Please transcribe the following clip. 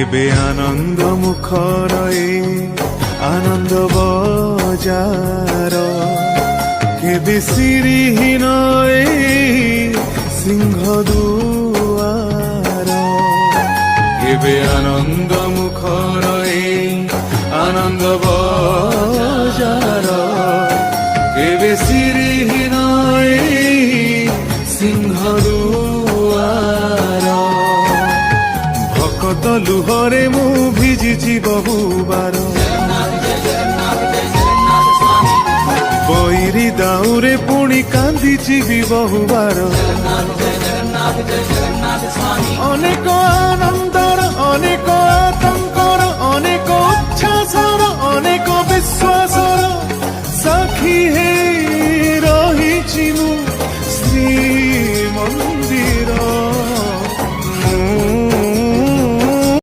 কেবে আনন্দ মুখর এই আনন্দ বজাৰ কেবে শ্ৰীহীন এই সিংহ দুৱাৰ কেবে আনন্দ মুখর এই আনন্দ বজাৰ কেবে শ্ৰীহীন এই সিংহ দুৱাৰ ভকত লুহরে মু ভিজিছি বহুবার বৈরি দাউরে পুଣି কান্দিছি বি বহুবার অনেক আনন্দ